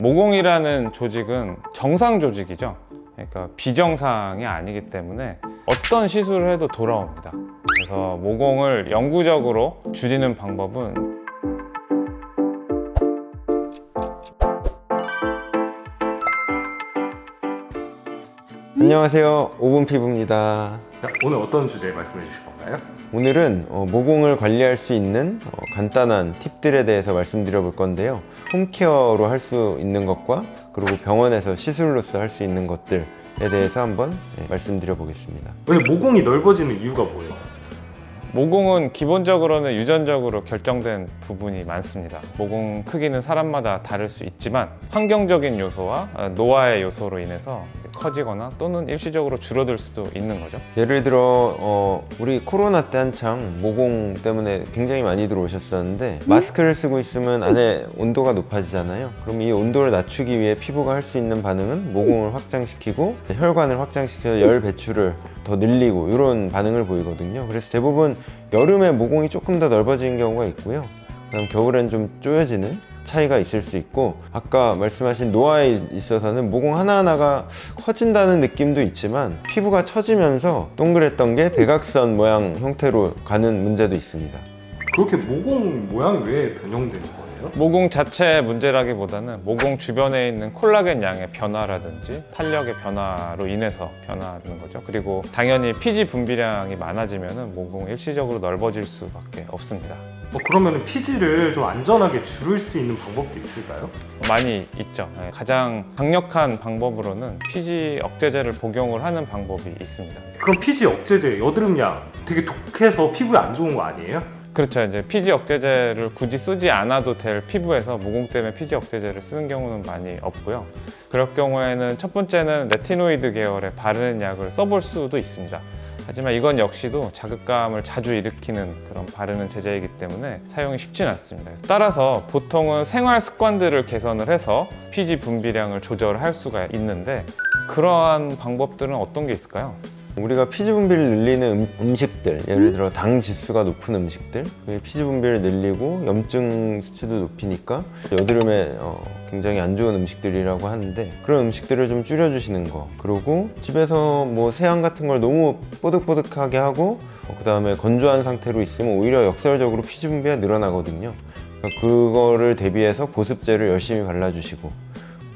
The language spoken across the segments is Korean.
모공이라는 조직은 정상 조직이죠. 그러니까 비정상이 아니기 때문에 어떤 시술을 해도 돌아옵니다. 그래서 모공을 영구적으로 줄이는 방법은 안녕하세요, 오븐피부입니다. 자, 오늘 어떤 주제 말씀해 주실 건가요? 오늘은 모공을 관리할 수 있는 간단한 팁들에 대해서 말씀드려 볼 건데요. 홈케어로 할 수 있는 것과 그리고 병원에서 시술로서 할 수 있는 것들에 대해서 한번 말씀드려 보겠습니다. 원래 모공이 넓어지는 이유가 뭐예요? 모공은 기본적으로는 유전적으로 결정된 부분이 많습니다. 모공 크기는 사람마다 다를 수 있지만 환경적인 요소와 노화의 요소로 인해서 커지거나 또는 일시적으로 줄어들 수도 있는 거죠. 예를 들어 우리 코로나 때 한창 모공 때문에 굉장히 많이 들어오셨었는데 마스크를 쓰고 있으면 안에 온도가 높아지잖아요. 그럼 이 온도를 낮추기 위해 피부가 할 수 있는 반응은 모공을 확장시키고 혈관을 확장시켜서 열 배출을 더 늘리고 이런 반응을 보이거든요. 그래서 대부분 여름에 모공이 조금 더 넓어지는 경우가 있고요. 그다음 겨울엔 좀 쪼여지는 차이가 있을 수 있고, 아까 말씀하신 노화에 있어서는 모공 하나하나가 커진다는 느낌도 있지만 피부가 처지면서 동그랬던 게 대각선 모양 형태로 가는 문제도 있습니다. 그렇게 모공 모양이 왜 변형되는 거예요? 모공 자체 문제라기보다는 모공 주변에 있는 콜라겐 양의 변화라든지 탄력의 변화로 인해서 변하는 거죠. 그리고 당연히 피지 분비량이 많아지면 모공이 일시적으로 넓어질 수밖에 없습니다. 그러면 피지를 좀 안전하게 줄일 수 있는 방법도 있을까요? 많이 있죠. 가장 강력한 방법으로는 피지 억제제를 복용을 하는 방법이 있습니다. 그럼 피지 억제제, 여드름약 되게 독해서 피부에 안 좋은 거 아니에요? 그렇죠. 이제 피지 억제제를 굳이 쓰지 않아도 될 피부에서 모공 때문에 피지 억제제를 쓰는 경우는 많이 없고요. 그럴 경우에는 첫 번째는 레티노이드 계열의 바르는 약을 써볼 수도 있습니다. 하지만 이건 역시도 자극감을 자주 일으키는 그런 바르는 제제이기 때문에 사용이 쉽지는 않습니다. 따라서 보통은 생활 습관들을 개선을 해서 피지 분비량을 조절할 수가 있는데, 그러한 방법들은 어떤 게 있을까요? 우리가 피지 분비를 늘리는 음식들, 예를 들어 당 지수가 높은 음식들, 피지 분비를 늘리고 염증 수치도 높이니까 여드름에 굉장히 안 좋은 음식들이라고 하는데, 그런 음식들을 좀 줄여주시는 거, 그리고 집에서 뭐 세안 같은 걸 너무 뽀득뽀득하게 하고 그 다음에 건조한 상태로 있으면 오히려 역설적으로 피지 분비가 늘어나거든요. 그거를 대비해서 보습제를 열심히 발라주시고,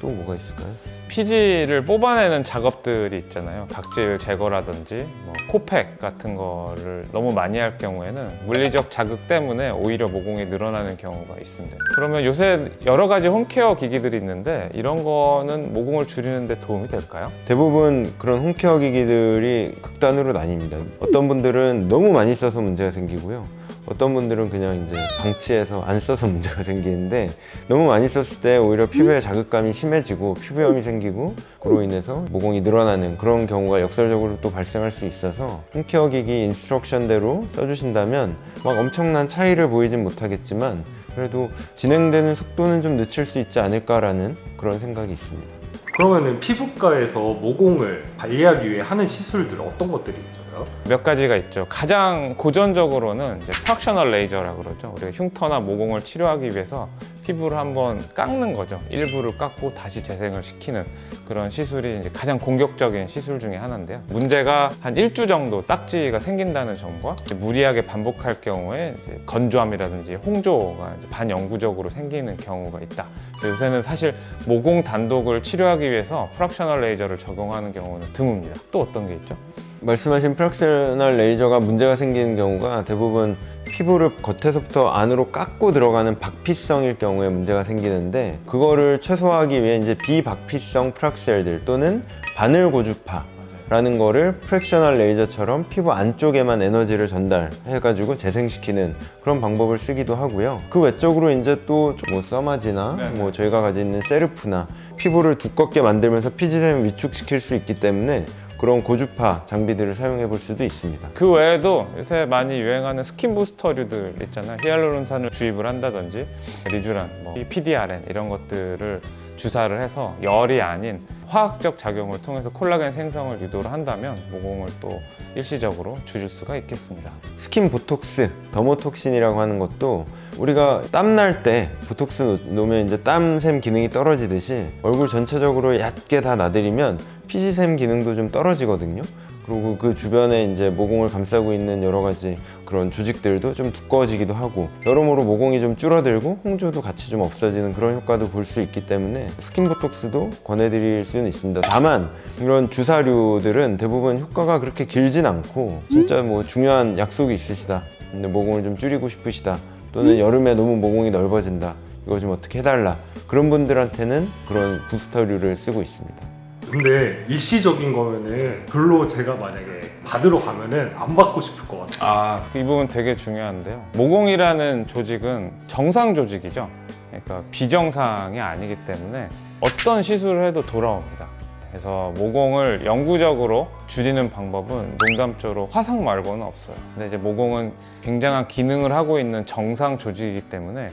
또 뭐가 있을까요? 피지를 뽑아내는 작업들이 있잖아요. 각질 제거라든지 코팩 같은 거를 너무 많이 할 경우에는 물리적 자극 때문에 오히려 모공이 늘어나는 경우가 있습니다. 그러면 요새 여러 가지 홈케어 기기들이 있는데 이런 거는 모공을 줄이는 데 도움이 될까요? 대부분 그런 홈케어 기기들이 극단으로 나뉩니다. 어떤 분들은 너무 많이 써서 문제가 생기고요. 어떤 분들은 그냥 이제 방치해서 안 써서 문제가 생기는데, 너무 많이 썼을 때 오히려 피부에 자극감이 심해지고 피부염이 생기고 그로 인해서 모공이 늘어나는 그런 경우가 역설적으로 또 발생할 수 있어서 홈케어 기기 인스트럭션대로 써주신다면 막 엄청난 차이를 보이진 못하겠지만 그래도 진행되는 속도는 좀 늦출 수 있지 않을까라는 그런 생각이 있습니다. 그러면은 피부과에서 모공을 관리하기 위해 하는 시술들 어떤 것들이 있어요? 몇 가지가 있죠. 가장 고전적으로는 이제 프락셔널 레이저라고 그러죠. 우리가 흉터나 모공을 치료하기 위해서 피부를 한번 깎는 거죠. 일부를 깎고 다시 재생을 시키는 그런 시술이 이제 가장 공격적인 시술 중에 하나인데요. 문제가 한 1주 정도 딱지가 생긴다는 점과 무리하게 반복할 경우에 이제 건조함이라든지 홍조가 이제 반영구적으로 생기는 경우가 있다. 요새는 사실 모공 단독을 치료하기 위해서 프락셔널 레이저를 적용하는 경우는 드뭅니다. 또 어떤 게 있죠? 말씀하신 프락셔널 레이저가 문제가 생기는 경우가 대부분 피부를 겉에서부터 안으로 깎고 들어가는 박피성일 경우에 문제가 생기는데, 그거를 최소화하기 위해 이제 비박피성 프락셀들 또는 바늘 고주파라는 거를 프랙셔널 레이저처럼 피부 안쪽에만 에너지를 전달해가지고 재생시키는 그런 방법을 쓰기도 하고요. 그 외적으로 이제 또 뭐 써마지나 뭐 저희가 가지고 있는 세르프나 피부를 두껍게 만들면서 피지샘을 위축시킬 수 있기 때문에 그런 고주파 장비들을 사용해 볼 수도 있습니다. 그 외에도 요새 많이 유행하는 스킨 부스터류들 있잖아요. 히알루론산을 주입을 한다든지 리쥬란, PDRN 이런 것들을 주사를 해서 열이 아닌 화학적 작용을 통해서 콜라겐 생성을 유도를 한다면 모공을 또 일시적으로 줄일 수가 있겠습니다. 스킨 보톡스, 더모톡신이라고 하는 것도 우리가 땀 날 때 보톡스 놓으면 이제 땀샘 기능이 떨어지듯이 얼굴 전체적으로 얕게 다 나들이면 피지샘 기능도 좀 떨어지거든요. 그리고 그 주변에 이제 모공을 감싸고 있는 여러 가지 그런 조직들도 좀 두꺼워지기도 하고 여러모로 모공이 좀 줄어들고 홍조도 같이 좀 없어지는 그런 효과도 볼 수 있기 때문에 스킨 보톡스도 권해드릴 수는 있습니다. 다만 이런 주사류들은 대부분 효과가 그렇게 길진 않고 진짜 뭐 중요한 약속이 있으시다, 근데 모공을 좀 줄이고 싶으시다, 또는 여름에 너무 모공이 넓어진다, 이거 좀 어떻게 해달라, 그런 분들한테는 그런 부스터류를 쓰고 있습니다. 근데 일시적인 거면은 별로 제가 만약에 받으러 가면은 안 받고 싶을 것 같아요. 이 부분 되게 중요한데요. 모공이라는 조직은 정상 조직이죠. 그러니까 비정상이 아니기 때문에 어떤 시술을 해도 돌아옵니다. 그래서 모공을 영구적으로 줄이는 방법은 농담조로 화상 말고는 없어요. 근데 이제 모공은 굉장한 기능을 하고 있는 정상 조직이기 때문에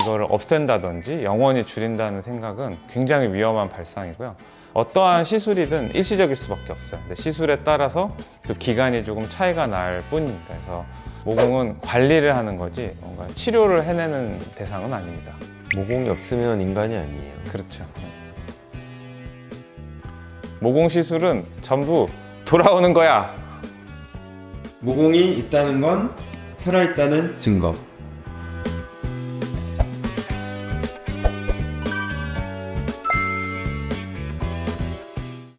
이거를 없앤다든지 영원히 줄인다는 생각은 굉장히 위험한 발상이고요. 어떠한 시술이든 일시적일 수밖에 없어요. 근데 시술에 따라서 그 기간이 조금 차이가 날 뿐입니다. 그래서 모공은 관리를 하는 거지 뭔가 치료를 해내는 대상은 아닙니다. 모공이 없으면 인간이 아니에요. 그렇죠. 모공 시술은 전부 돌아오는 거야. 모공이 있다는 건 살아있다는 증거.